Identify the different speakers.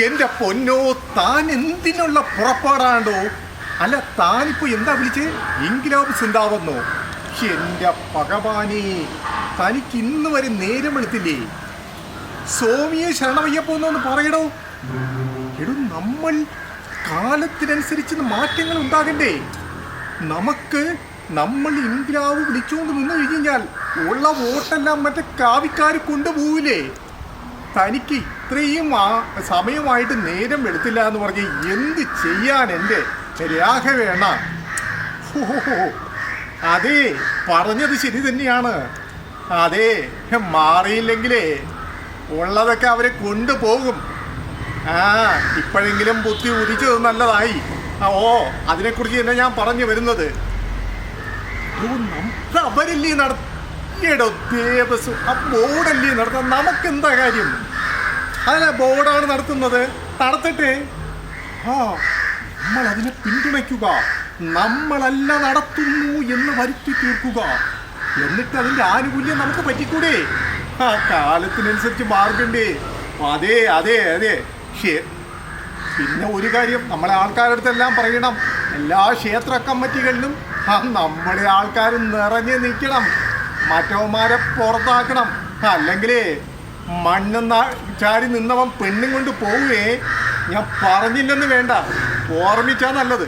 Speaker 1: എന്റെ പൊന്നോ, താൻ എന്തിനുള്ള പുറപ്പാടാണ്ടോ? അല്ല, താനിപ്പോ എന്താ വിളിച്ച് ഇൻക്ലാബ് സിന്ദാബെന്നോ? എന്റെ ഭഗവാനെ, തനിക്ക് ഇന്ന് വരെ നേരം എടുത്തില്ലേ? സ്വാമിയെ ശരണമയ്യപ്പോന്നൊന്ന് പറയടോ. എടോ, നമ്മൾ കാലത്തിനനുസരിച്ച് മാറ്റങ്ങൾ ഉണ്ടാകണ്ടേ? നമ്മൾ ഇൻക്ലാബ് വിളിച്ചുകൊണ്ട് നിന്ന് കഴിഞ്ഞാൽ ഉള്ള വോട്ടെല്ലാം മറ്റേ കാവിക്കാർ കൊണ്ടുപോവില്ലേ? തനിക്ക് ഇത്രയും സമയമായിട്ട് നേരം എടുത്തില്ല എന്ന് പറഞ്ഞ് എന്ത് ചെയ്യാൻ എൻ്റെ രാഘവേണ? ഓഹോ, അതെ, പറഞ്ഞത് ശരി തന്നെയാണ്. അതെ, മാറിയില്ലെങ്കിലേ ഉള്ളതൊക്കെ അവരെ കൊണ്ടുപോകും. ഇപ്പോഴെങ്കിലും ബുദ്ധി ഉദിച്ചത് നല്ലതായി. അതിനെക്കുറിച്ച് തന്നെ ഞാൻ പറഞ്ഞു വരുന്നത്. അവരല്ലേ നടത്തിയടോ ദേവസ്വം, ആ ബോർഡല്ലേ നടത്താൻ, നമുക്കെന്താ കാര്യം? അല്ല, ബോർഡാണ് നടത്തുന്നത്, നടത്തട്ടെ. നമ്മൾ അതിനെ പിന്തുണയ്ക്കുക, നമ്മളല്ല നടത്തുന്നു എന്ന് വരുത്തി തീർക്കുക. എന്നിട്ട് അതിൻ്റെ ആനുകൂല്യം നമുക്ക് പറ്റിക്കൂടെ? കാലത്തിനനുസരിച്ച് മാർഗണ്ടേ? അതെ അതെ അതെ. പിന്നെ ഒരു കാര്യം നമ്മളെ ആൾക്കാരുടെ അടുത്തെല്ലാം പറയണം, എല്ലാ ക്ഷേത്ര കമ്മിറ്റികളിലും നമ്മുടെ ആൾക്കാർ നിറഞ്ഞു നിൽക്കണം, മറ്റവന്മാരെ പുറത്താക്കണം. അല്ലെങ്കിലേ മണ്ണെന്ന ചാരി നിന്നവൻ പെണ്ണും കൊണ്ട് പോവുകയെ. ഞാൻ പറഞ്ഞില്ലെന്ന് വേണ്ട, ഓർമ്മിച്ചാ നല്ലത്.